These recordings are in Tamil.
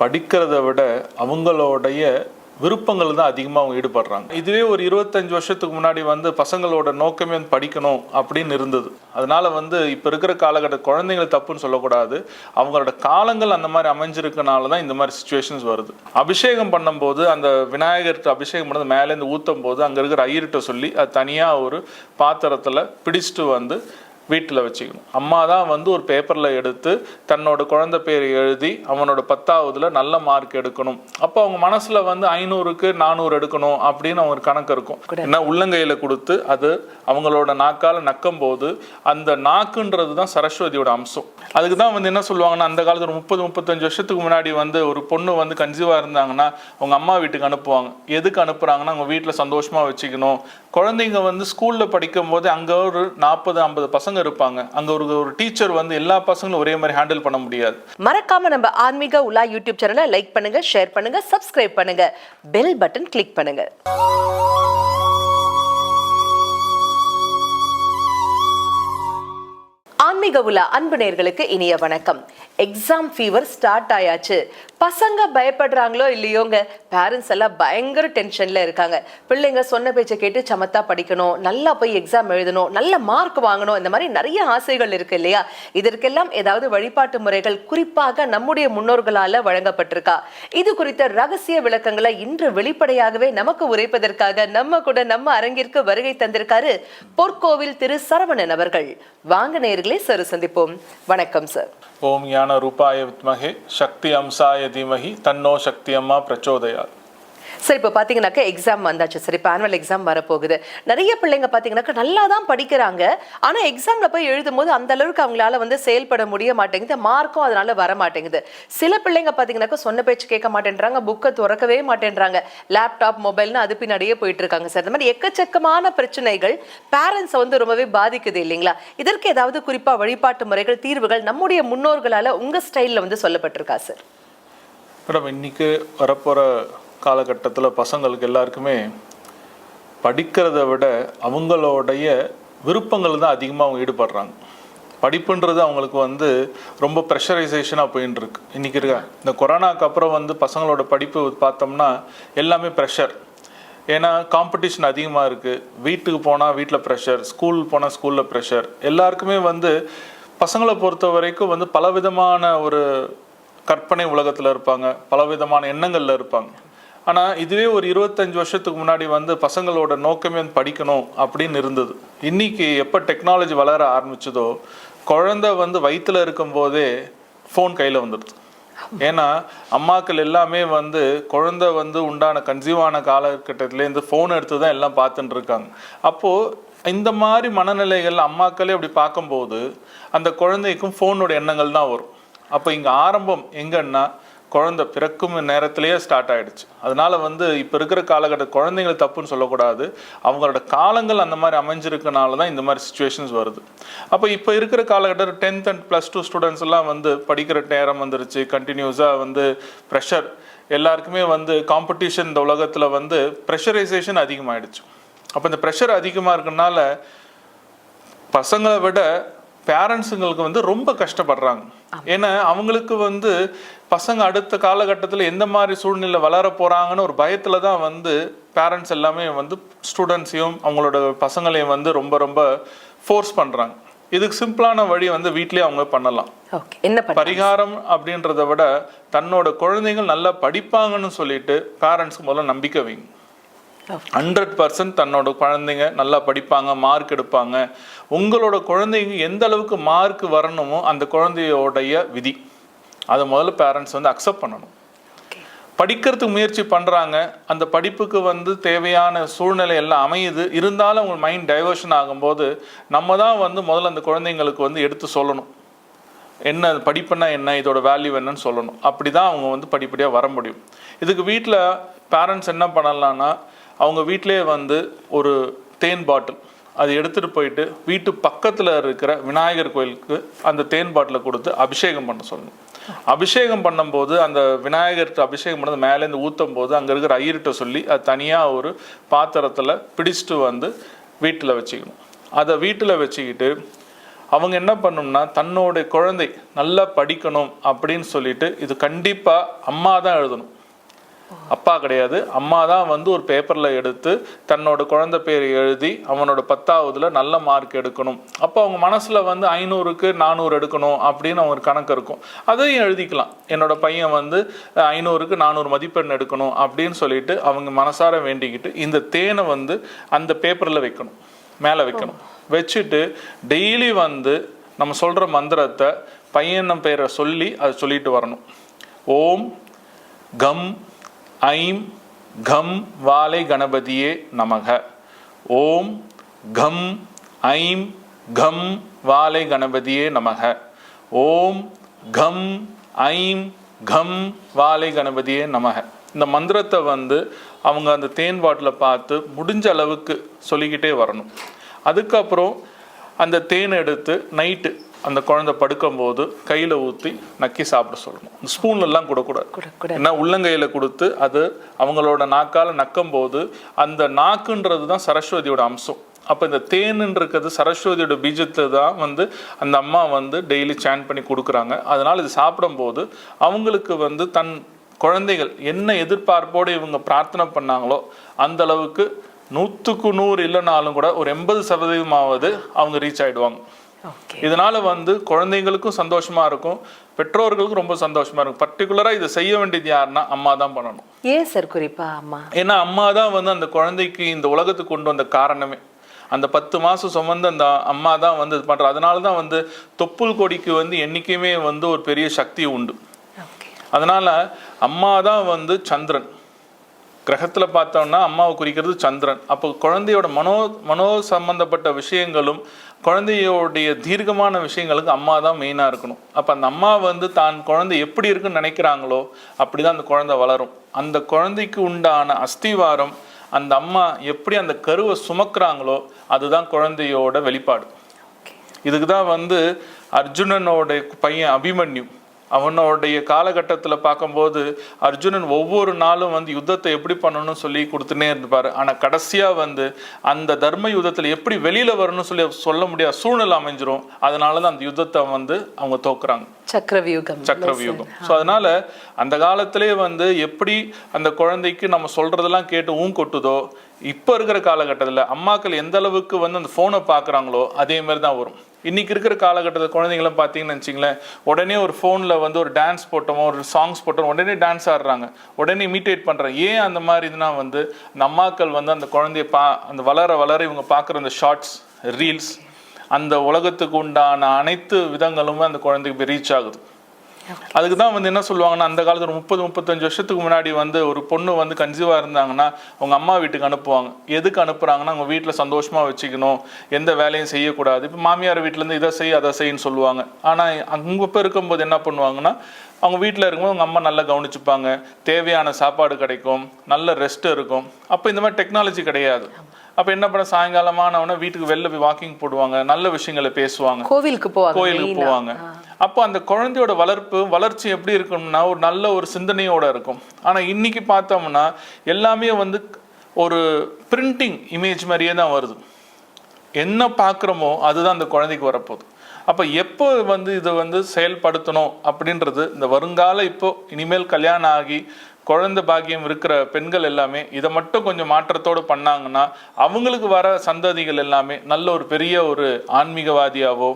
படிக்கிறத விட அவங்களுடைய விருப்பங்கள் தான் அதிகமாக அவங்க ஈடுபடுறாங்க. இதுவே ஒரு 25 வருஷத்துக்கு முன்னாடி பசங்களோட நோக்கமே படிக்கணும் அப்படின்னு இருந்தது. அதனால இப்போ இருக்கிற காலகட்ட குழந்தைங்களை தப்புன்னு சொல்லக்கூடாது. அவங்களோட காலங்கள் அந்த மாதிரி அமைஞ்சிருக்கனால தான் இந்த மாதிரி சுச்சுவேஷன்ஸ் வருது. அபிஷேகம் பண்ணும்போது அந்த விநாயகர்கிட்ட அபிஷேகம் பண்ணது மேலேருந்து ஊற்றும் போது அங்கே இருக்கிற ஐயர்கிட்ட சொல்லி அது தனியாக ஒரு பாத்திரத்தில் பிடிச்சிட்டு வீட்டில் வச்சுக்கணும். அம்மா தான் ஒரு பேப்பரில் எடுத்து தன்னோட குழந்தை பேர் எழுதி அவனோட 10ஆவதுல நல்ல மார்க் எடுக்கணும். அப்போ அவங்க மனசில் 500க்கு 400 எடுக்கணும் அப்படின்னு அவங்க கணக்கு இருக்கும். ஏன்னா உள்ளங்கையில் கொடுத்து அது அவங்களோட நாக்கால் நக்கும் போது அந்த நாக்குன்றது தான் சரஸ்வதியோட அம்சம். அதுக்கு தான் என்ன சொல்லுவாங்கன்னா, அந்த காலத்தில் 30-35 வருஷத்துக்கு முன்னாடி ஒரு பொண்ணு கன்சீவாக இருந்தாங்கன்னா அவங்க அம்மா வீட்டுக்கு அனுப்புவாங்க. எதுக்கு அனுப்புகிறாங்கன்னா அவங்க வீட்டில் சந்தோஷமாக வச்சுக்கணும். குழந்தைங்க ஸ்கூலில் படிக்கும் போது அங்கே ஒரு 40-50 பசங்க இருப்பாங்க. அங்க ஒரு டீச்சர் எல்லா பசங்களும் ஒரே மாதிரி ஹேண்டில் பண்ண முடியாது. மறக்காம நம்ம ஆன்மீக உலா யூடியூப் சேனலை லைக் பண்ணுங்க, ஷேர் பண்ணுங்க, சப்ஸ்கிரைப் பண்ணுங்க, பெல் பட்டன் கிளிக் பண்ணுங்க. ஆன்மீக உலா அன்பு நேயர்களுக்கு இனிய வணக்கம். எக்ஸாம் ஃபீவர் ஸ்டார்ட் ஆயாச்சு. பசங்க பயப்படுறாங்களோ இல்லையோங்க, பேரண்ட்ஸ் எல்லாம் பயங்கர டென்ஷன்ல இருக்காங்க. பிள்ளைங்க சொன்ன பேச்சை கேட்டு சமத்தா படிக்கணும், நல்லா போய் எக்ஸாம் எழுதணும், நல்ல மார்க் வாங்கணும், இந்த மாதிரி நிறைய ஆசைகள் இருக்கு இல்லையா? இதற்கெல்லாம் ஏதாவது வழிபாட்டு முறைகள் குறிப்பாக நம்முடைய முன்னோர்களால வழங்கப்பட்டிருக்கா? இது குறித்த ரகசிய விளக்கங்களை இன்று வெளிப்படையாகவே நமக்கு உரைப்பதற்காக நம்ம அரங்கிற்கு வருகை தந்திருக்காரு பொற்கோவில் திரு சரவணன் அவர்கள். வாங்க நேயர்களே, சார் சந்திப்போம். வணக்கம் சார். ஓம் ஞான ரூபாய வித்மஹே சக்தி அம்சாய தீமஹி தன்னோ சக்தி அம்மா பிரச்சோதயாத். சார், இப்போ பார்த்தீங்கன்னாக்கா எக்ஸாம் வந்தாச்சு. சரி, இப்போ ஆனுவல் எக்ஸாம் வரப்போகுது. நிறைய பிள்ளைங்க பார்த்தீங்கன்னாக்கா நல்லா தான் படிக்கிறாங்க. ஆனால் எக்ஸாமில் போய் எழுதும் போது அந்த அளவுக்கு அவங்களால செயல்பட முடிய மாட்டேங்குது, மார்க்கும் அதனால வர மாட்டேங்குது. சில பிள்ளைங்க பார்த்தீங்கன்னாக்கா சொன்ன பேச்சு கேட்க மாட்டேன்றாங்க, புக்கை திறக்கவே மாட்டேன்றாங்க, லேப்டாப் மொபைல்னு அது பின்னாடியே போயிட்டு இருக்காங்க. சார், இந்த மாதிரி எக்கச்சக்கமான பிரச்சனைகள் பேரண்ட்ஸை ரொம்பவே பாதிக்குது இல்லைங்களா? இதற்கு ஏதாவது குறிப்பாக வழிபாட்டு முறைகள், தீர்வுகள் நம்முடைய முன்னோர்களால் உங்கள் ஸ்டைலில் சொல்லப்பட்டிருக்கா சார்? மேடம், இன்னைக்கு வரப்போகிற காலகட்டத்தில் பசங்களுக்கு எல்லாருக்குமே படிக்கிறத விட அவங்களுடைய விருப்பங்கள் தான் அதிகமாக அவங்க ஈடுபடுறாங்க. படிப்புன்றது அவங்களுக்கு ரொம்ப ப்ரெஷரைசேஷனாக போயின்னு இருக்கு. இன்றைக்கி இருக்க இந்த கொரோனாக்கு அப்புறம் பசங்களோட படிப்பு பார்த்தோம்னா எல்லாமே ப்ரெஷர். ஏன்னா காம்படிஷன் அதிகமாக இருக்குது. வீட்டுக்கு போனால் வீட்டில் ப்ரெஷர், ஸ்கூல் போனால் ஸ்கூலில் ப்ரெஷர். எல்லாருக்குமே பசங்களை பொறுத்த வரைக்கும் பலவிதமான ஒரு கற்பனை உலகத்தில் இருப்பாங்க, பலவிதமான எண்ணங்களில் இருப்பாங்க. ஆனால் இதுவே ஒரு 25 வருஷத்துக்கு முன்னாடி பசங்களோட நோக்கமே படிக்கணும் அப்படின்னு இருந்தது. இன்றைக்கி எப்போ டெக்னாலஜி வளர ஆரம்பிச்சதோ, குழந்தை வயிற்றில் இருக்கும்போதே ஃபோன் கையில் வந்துடுது. ஏன்னா அம்மாக்கள் எல்லாமே குழந்தை உண்டான கன்சீவான காலகட்டத்திலேருந்து ஃபோன் எடுத்து தான் எல்லாம் பார்த்துட்டு இருக்காங்க. அப்போது இந்த மாதிரி மனநிலைகள் அம்மாக்களே அப்படி பார்க்கும்போது அந்த குழந்தைக்கும் ஃபோனோட எண்ணங்கள் தான் வரும். அப்போ இங்கே ஆரம்பம் எங்கன்னா குழந்தை பிறக்கும் நேரத்திலேயே ஸ்டார்ட் ஆகிடுச்சு. அதனால் இப்போ இருக்கிற காலகட்ட குழந்தைங்களை தப்புன்னு சொல்லக்கூடாது. அவங்களோட காலங்கள் அந்த மாதிரி அமைஞ்சிருக்கனால தான் இந்த மாதிரி சுச்சுவேஷன்ஸ் வருது. அப்போ இப்போ இருக்கிற காலகட்டத்தில் 10th and +2 ஸ்டூடெண்ட்ஸ் எல்லாம் படிக்கிற நேரம் வந்துருச்சு. கண்டினியூஸாக ப்ரெஷர், எல்லாருக்குமே காம்படிஷன் இந்த உலகத்தில் ப்ரெஷரைசேஷன் அதிகமாகிடுச்சு. அப்போ இந்த ப்ரெஷர் அதிகமாக இருக்கனால பசங்களை விட பேரண்ட்ஸுங்களுக்கு ரொம்ப கஷ்டப்படுறாங்க. ஏன்னா அவங்களுக்கு பசங்க அடுத்த காலகட்டத்தில் எந்த மாதிரி சூழ்நிலை வளர போகிறாங்கன்னு ஒரு பயத்தில் தான் பேரண்ட்ஸ் எல்லாமே ஸ்டூடெண்ட்ஸையும் அவங்களோட பசங்களையும் ரொம்ப ரொம்ப ஃபோர்ஸ் பண்ணுறாங்க. இதுக்கு சிம்பிளான வழி வீட்லேயே அவங்க பண்ணலாம். பரிகாரம் அப்படின்றத விட தன்னோட குழந்தைகள் நல்லா படிப்பாங்கன்னு சொல்லிட்டு பேரண்ட்ஸ்க்கு முதல்ல நம்பிக்கை வைங்க. 100% தன்னோட குழந்தைங்க நல்லா படிப்பாங்க, மார்க் எடுப்பாங்க. உங்களோட குழந்தைங்க எந்த அளவுக்கு மார்க் வரணுமோ அந்த குழந்தையோடைய விதி, அதை முதல்ல பேரண்ட்ஸ் அக்செப்ட் பண்ணணும். படிக்கிறதுக்கு முயற்சி பண்ணுறாங்க, அந்த படிப்புக்கு தேவையான சூழ்நிலை எல்லாம் அமையுது. இருந்தாலும் அவங்க மைண்ட் டைவர்ஷன் ஆகும்போது நம்ம தான் முதல்ல அந்த குழந்தைங்களுக்கு எடுத்து சொல்லணும், என்ன படிப்புன்னா என்ன, இதோட வேல்யூ என்னன்னு சொல்லணும். அப்படி தான் அவங்க படிப்படியாக வர முடியும். இதுக்கு வீட்டில் பேரண்ட்ஸ் என்ன பண்ணலான்னா, அவங்க வீட்டிலே ஒரு தேன் பாட்டில் அது எடுத்துகிட்டு போயிட்டு வீட்டு பக்கத்தில் இருக்கிற விநாயகர் கோயிலுக்கு அந்த தேன் பாட்டிலை கொடுத்து அபிஷேகம் பண்ண சொல்லணும். அபிஷேகம் பண்ணும்போது அந்த விநாயகர்கிட்ட அபிஷேகம் பண்ணது மேலேருந்து ஊற்றும் போது அங்கே இருக்கிற ஐயர்கிட்ட சொல்லி அது தனியாக ஒரு பாத்திரத்தில் பிடிச்சிட்டு வீட்டில் வச்சுக்கணும். அதை வீட்டில் வச்சுக்கிட்டு அவங்க என்ன பண்ணணும்னா தன்னோட குழந்தை நல்லா படிக்கணும் அப்படின்னு சொல்லிட்டு இது கண்டிப்பா அம்மா தான் எழுதணும், அப்பா கிடையாது. அம்மா தான் வந்து ஒரு பேப்பர்ல எடுத்து தன்னோட குழந்தை பேர் எழுதி அவனோட 10ஆவதுல நல்ல மார்க் எடுக்கணும். அப்போ அவங்க மனசுல வந்து 500க்கு 400 எடுக்கணும் அப்படின்னு அவங்க கணக்கு இருக்கும். அதையும் எழுதிக்கலாம், என்னோட பையன் வந்து 500க்கு 400 மதிப்பெண் எடுக்கணும் அப்படின்னு சொல்லிட்டு அவங்க மனசார வேண்டிக்கிட்டு இந்த தேனை வந்து அந்த பேப்பர்ல வைக்கணும், மேலே வைக்கணும். வச்சுட்டு டெய்லி வந்து நம்ம சொல்ற மந்திரத்தை பையன் பேரை சொல்லி அதை சொல்லிட்டு வரணும். ஓம் கம் ஐம் கம் வாலை கணபதியே நமக. ஓம் கம் ஐம் கம் வாலை கணபதியே நமக. ஓம் கம் ஐம் கம் வாலை கணபதியே நமக. இந்த மந்திரத்தை வந்து அவங்க அந்த தேன் பாட்டிலை பார்த்து முடிஞ்ச அளவுக்கு சொல்லிக்கிட்டே வரணும். அதுக்கப்புறம் அந்த தேனை எடுத்து நைட்டு அந்த குழந்தை படுக்கும்போது கையில் ஊற்றி நக்கி சாப்பிட சொல்லணும். ஸ்பூன்லாம் கொடுக்கூடாது, ஏன்னா உள்ளங்கையில் கொடுத்து அது அவங்களோட நாக்கால் நக்கும் போது அந்த நாக்குன்றது தான் சரஸ்வதியோட அம்சம். அப்போ இந்த தேனுன்றது சரஸ்வதியோட பீஜத்தை தான் வந்து அந்த அம்மா வந்து டெய்லி சாண்ட் பண்ணி கொடுக்குறாங்க. அதனால் இது சாப்பிடும்போது அவங்களுக்கு வந்து தன் குழந்தைகள் என்ன எதிர்பார்ப்போடு இவங்க பிரார்த்தனை பண்ணாங்களோ அந்த அளவுக்கு 100க்கு 100 இல்லைனாலும் கூட ஒரு 80% அவங்க ரீச் ஆகிடுவாங்க. இதனால வந்து குழந்தைங்களுக்கும் சந்தோஷமா இருக்கும், பெற்றோர்களுக்கும் ரொம்ப சந்தோஷமா இருக்கும். பர்டிகுலரா இதை செய்ய வேண்டியது யாருன்னா அம்மா தான் பண்ணணும். ஏன் சார் குறிப்பா அம்மா? ஏன்னா அம்மா தான் வந்து அந்த குழந்தைக்கு இந்த உலகத்துக்கு கொண்டு வந்த காரணமே. அந்த 10 மாசம் சுமந்து அந்த அம்மா தான் வந்து இது பண்ற. அதனால தான் வந்து தொப்புள் கொடிக்கு வந்து என்னைக்குமே வந்து ஒரு பெரிய சக்தி உண்டு. அதனால அம்மா தான் வந்து சந்திரன். கிரகத்துல பார்த்தோம்னா அம்மாவை குறிக்கிறது சந்திரன். அப்போ குழந்தையோட மனோ சம்பந்தப்பட்ட விஷயங்களும் குழந்தையோடைய தீர்க்கமான விஷயங்களுக்கு அம்மா தான் மெயினாக இருக்கணும். அப்போ அந்த அம்மா வந்து தான் குழந்தை எப்படி இருக்குன்னு நினைக்கிறாங்களோ அப்படிதான் அந்த குழந்தை வளரும். அந்த குழந்தைக்கு உண்டான அஸ்திவாரம் அந்த அம்மா எப்படி அந்த கருவை சுமக்கிறாங்களோ அதுதான் குழந்தையோட வெளிப்பாடு. இதுக்கு தான் வந்து அர்ஜுனனோட பையன் அபிமன்யு அவனுடைய காலகட்டத்தில் பார்க்கும்போது அர்ஜுனன் ஒவ்வொரு நாளும் வந்து யுத்தத்தை எப்படி பண்ணணும்னு சொல்லி கொடுத்துனே இருப்பார். ஆனால் கடைசியாக வந்து அந்த தர்ம யுத்தத்தில் எப்படி வெளியில் வரணும்னு சொல்ல முடியாத சூழ்நிலை அமைஞ்சிரும். அதனால தான் அந்த யுத்தத்தை வந்து அவங்க தோக்குறாங்க. சக்கரவியூகம். ஸோ அதனால அந்த காலத்திலே வந்து எப்படி அந்த குழந்தைக்கு நம்ம சொல்றதெல்லாம் கேட்டு கொட்டுதோ இப்போ இருக்கிற காலகட்டத்தில் அம்மாக்கள் எந்த அளவுக்கு வந்து அந்த ஃபோனை பார்க்குறாங்களோ அதே மாதிரி தான் வரும். இன்னைக்கு இருக்கிற காலகட்டத்தில் குழந்தைங்களாம் பார்த்தீங்கன்னு வச்சிங்களேன், உடனே ஒரு ஃபோனில் வந்து ஒரு டான்ஸ் போட்டோமோ ஒரு சாங்ஸ் போட்டோமோ உடனே டான்ஸ் ஆடுறாங்க, உடனே இமிட்டேட் பண்ணுறாங்க. ஏன் அந்த மாதிரி இதுனா வந்து அந்த அம்மாக்கள் வந்து அந்த குழந்தைய அந்த வளர இவங்க பார்க்குற அந்த ஷார்ட்ஸ் ரீல்ஸ் அந்த உலகத்துக்கு உண்டான அனைத்து விதங்களுமே அந்த குழந்தைக்கு ரீச் ஆகுது. அதுக்கு தான் வந்து என்ன சொல்லுவாங்கன்னா, அந்த காலத்தில் 30-35 வருஷத்துக்கு முன்னாடி வந்து ஒரு பொண்ணு வந்து கன்சீவாக இருந்தாங்கன்னா அவங்க அம்மா வீட்டுக்கு அனுப்புவாங்க. எதுக்கு அனுப்புகிறாங்கன்னா அவங்க வீட்டில் சந்தோஷமாக வச்சுக்கணும், எந்த வேலையும் செய்யக்கூடாது. இப்போ மாமியார் வீட்டிலேருந்து இதை செய் அதை செய்யின்னு சொல்லுவாங்க. ஆனால் அங்கே இப்போ இருக்கும்போது என்ன பண்ணுவாங்கன்னா அவங்க வீட்டில் இருக்கும்போது அவங்க அம்மா நல்லா கவனிச்சுப்பாங்க, தேவையான சாப்பாடு கிடைக்கும், நல்ல ரெஸ்ட் இருக்கும். அப்போ இந்த மாதிரி டெக்னாலஜி கிடையாது. அப்போ என்ன பண்ண சாயங்காலமானவன வீட்டுக்கு வெளில போய் வாக்கிங் போடுவாங்க, நல்ல விஷயங்களை பேசுவாங்க, கோயிலுக்கு போவாங்க. அப்போ அந்த குழந்தையோட வளர்ச்சி எப்படி இருக்கணும்னா ஒரு நல்ல ஒரு சிந்தனையோட இருக்கும். ஆனால் இன்னைக்கு பார்த்தோம்னா எல்லாமே வந்து ஒரு பிரிண்டிங் இமேஜ் மாதிரியே தான் வருது. என்ன பார்க்குறோமோ அதுதான் அந்த குழந்தைக்கு வரப்போகுது. அப்போ எப்போ வந்து இதை வந்து செயல்படுத்தணும் அப்படின்றது இந்த வருங்கால இப்போ இனிமேல் கல்யாணம் ஆகி குழந்தை பாக்கியம் இருக்கிற பெண்கள் எல்லாமே இதை மட்டும் கொஞ்சம் மாற்றத்தோடு பண்ணாங்கன்னா அவங்களுக்கு வர சந்ததிகள் எல்லாமே நல்ல ஒரு பெரிய ஒரு ஆன்மீகவாதியாவோ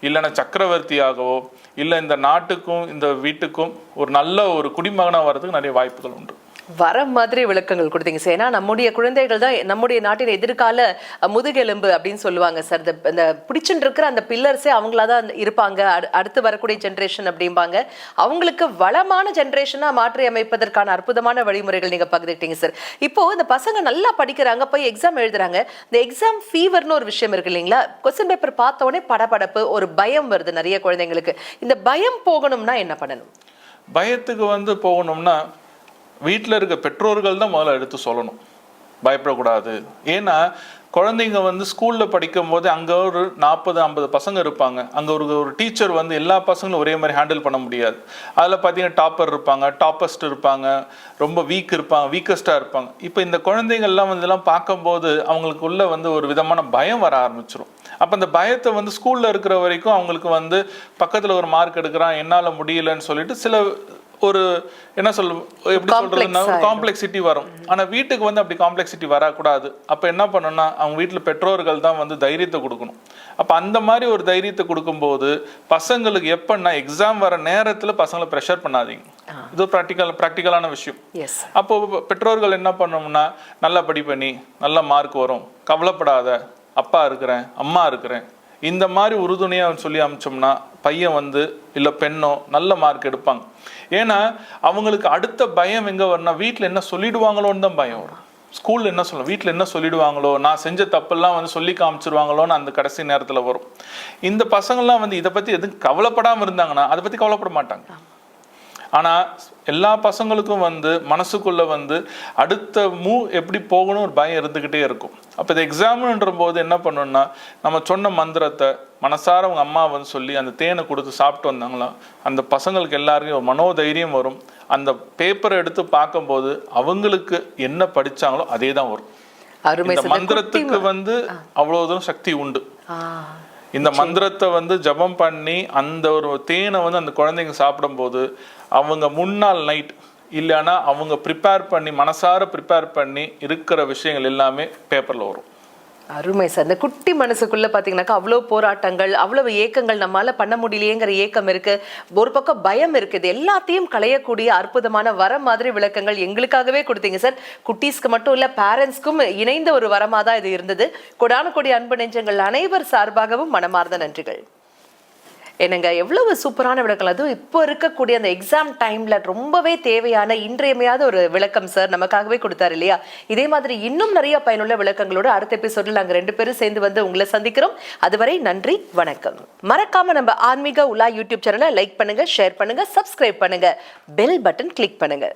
இல்லைன்னா சக்கரவர்த்தியாகவோ இல்லை இந்த நாட்டுக்கும் இந்த வீட்டுக்கும் ஒரு நல்ல ஒரு குடிமகனாக வர்றதுக்கு நிறைய வாய்ப்புகள் உண்டு. வர மாதிரி விளக்கங்கள் கொடுத்தீங்க சார். ஏன்னா நம்முடைய குழந்தைகள் தான் நம்முடைய நாட்டின் எதிர்கால முதுகெலும்பு அப்படின்னு சொல்லுவாங்க சார். இந்த பிடிச்சுட்டு இருக்கிற அந்த பில்லர்ஸே அவங்களா தான் இருப்பாங்க, அடுத்து வரக்கூடிய ஜென்ரேஷன் அப்படிம்பாங்க. அவங்களுக்கு வளமான ஜென்ரேஷனா மாற்றி அமைப்பதற்கான அற்புதமான வழிமுறைகள் நீங்க பகிர்ந்துட்டீங்க சார். இப்போ இந்த பசங்க நல்லா படிக்கிறாங்க, போய் எக்ஸாம் எழுதுறாங்க. இந்த எக்ஸாம் ஃபீவர்னு ஒரு விஷயம் இருக்கு இல்லைங்களா? கொஸ்டின் பேப்பர் பார்த்த உடனே படபடப்பு, ஒரு பயம் வருது நிறைய குழந்தைங்களுக்கு. இந்த பயம் போகணும்னா என்ன பண்ணணும்? பயத்துக்கு வந்து போகணும்னா வீட்டில் இருக்க பெற்றோர்கள் தான் முதல்ல எடுத்து சொல்லணும். பயப்படக்கூடாது. ஏன்னா குழந்தைங்க வந்து ஸ்கூலில் படிக்கும் போது அங்கே ஒரு 40-50 பசங்க இருப்பாங்க. அங்கே ஒரு டீச்சர் வந்து எல்லா பசங்களும் ஒரே மாதிரி ஹேண்டில் பண்ண முடியாது. அதில் பார்த்தீங்கன்னா டாப்பர் இருப்பாங்க, டாப்பஸ்ட் இருப்பாங்க, ரொம்ப வீக்கஸ்டாக இருப்பாங்க. இப்போ இந்த குழந்தைங்கள்லாம் வந்து எல்லாம் பார்க்கும்போது அவங்களுக்குள்ள வந்து ஒரு விதமான பயம் வர ஆரம்பிச்சிடும். அப்போ அந்த பயத்தை வந்து ஸ்கூலில் இருக்கிற வரைக்கும் அவங்களுக்கு வந்து பக்கத்தில் ஒரு மார்க் எடுக்கிறான், என்னால் முடியலன்னு சொல்லிட்டு சில ஒரு என்ன எப்படி சொல்றதுன்னா ஒரு காம்ப்ளெக்சிட்டி வரும். ஆனா வீட்டுக்கு வந்து அப்படி காம்ப்ளெக்சிட்டி வரக்கூடாது. அப்ப என்ன பண்ணணும்னா அவங்க வீட்டுல பெற்றோர்கள் தான் வந்து தைரியத்தை கொடுக்கணும். அப்ப அந்த மாதிரி ஒரு தைரியத்தை கொடுக்கும்போது பசங்களுக்கு எப்பன்னா எக்ஸாம் வர நேரத்துல பசங்களை ப்ரெஷர் பண்ணாதீங்க. இது ப்ராக்டிக்கலான விஷயம். அப்போ பெற்றோர்கள் என்ன பண்ணணும்னா நல்லா படி பண்ணி நல்ல மார்க் வரும், கவலைப்படாத, அப்பா இருக்கிறேன், அம்மா இருக்கிறேன், இந்த மாதிரி உறுதுணையாக சொல்லி அமிச்சோம்னா பையன் வந்து இல்லை பெண்ணோ நல்ல மார்க் எடுப்பாங்க. ஏன்னா அவங்களுக்கு அடுத்த பயம் எங்கே வரும்னா வீட்டில் என்ன சொல்லிடுவாங்களோன்னு தான் பயம் வரும். ஸ்கூலில் என்ன சொல்லணும், வீட்டில் என்ன சொல்லிடுவாங்களோ, நான் செஞ்ச தப்பெல்லாம் வந்து சொல்லி காமிச்சிருவாங்களோன்னு அந்த கடைசி நேரத்தில் வரும். இந்த பசங்கள்லாம் வந்து இதை பற்றி எதுவும் கவலைப்படாமல் இருந்தாங்கன்னா அதை பற்றி கவலைப்பட மாட்டாங்க. ஆனால் எல்லா பசங்களுக்கும் வந்து மனசுக்குள்ள வந்து அடுத்த மூவ் எப்படி போகணும் ஒரு பயம் இருந்துக்கிட்டே இருக்கும். அப்போ இந்த எக்ஸாம்ன்ற போது என்ன பண்ணணும்னா நம்ம சொன்ன மந்திரத்தை மனசார அவங்க அம்மா வந்து சொல்லி அந்த தேனை கொடுத்து சாப்பிட்டு வந்தாங்களா அந்த பசங்களுக்கு எல்லாருக்கும் ஒரு மனோதைரியம் வரும். அந்த பேப்பரை எடுத்து பார்க்கும்போது அவங்களுக்கு என்ன படிச்சாங்களோ அதே தான் வரும். இந்த மந்திரத்துக்கு வந்து அவ்வளவுதான் சக்தி உண்டு. இந்த மந்திரத்தை வந்து ஜபம் பண்ணி அந்த ஒரு தேனை வந்து அந்த குழந்தைங்க சாப்பிடும்போது அவங்க முன்னாள் நைட் இல்லைன்னா அவங்க மனசார ப்ரிப்பேர் பண்ணி இருக்கிற விஷயங்கள் எல்லாமே பேப்பர்ல வரும். அருமை சார். இந்த குட்டி மனசுக்குள்ள பாத்தீங்கன்னாக்கா அவ்வளவு போராட்டங்கள், அவ்வளவு ஏக்கங்கள், நம்மளால பண்ண முடியலையேங்கிற ஏக்கம் இருக்கு, ஒரு பக்கம் பயம் இருக்குது, எல்லாத்தையும் களையக்கூடிய அற்புதமான வரம் மாதிரி விளக்கங்கள் எங்களுக்காகவே கொடுத்தீங்க சார். குட்டீஸ்க்கு மட்டும் இல்ல பேரண்ட்ஸ்க்கும் இணைந்த ஒரு வரமா தான் இது இருந்தது. கொடான கொடி அன்பு நெஞ்சங்கள் அனைவர் சார்பாகவும் மனமார்ந்த நன்றிகள். என்னங்க எவ்வளவு சூப்பரான விளக்கம். அதுவும் இப்போ இருக்கக்கூடிய அந்த எக்ஸாம் டைம்ல ரொம்பவே தேவையான இன்றியமையாத ஒரு விளக்கம் சார் நமக்காகவே கொடுத்தாரு இல்லையா? இதே மாதிரி இன்னும் நிறைய பயனுள்ள விளக்கங்களோட அடுத்த எபிசோடில் நாங்கள் 2 பேரும் சேர்ந்து வந்து உங்களை சந்திக்கிறோம். அதுவரை நன்றி, வணக்கம். மறக்காம நம்ம ஆன்மீக உலா யூடியூப் சேனலை லைக் பண்ணுங்க, ஷேர் பண்ணுங்க, சப்ஸ்கிரைப் பண்ணுங்க, பெல் பட்டன் கிளிக் பண்ணுங்க.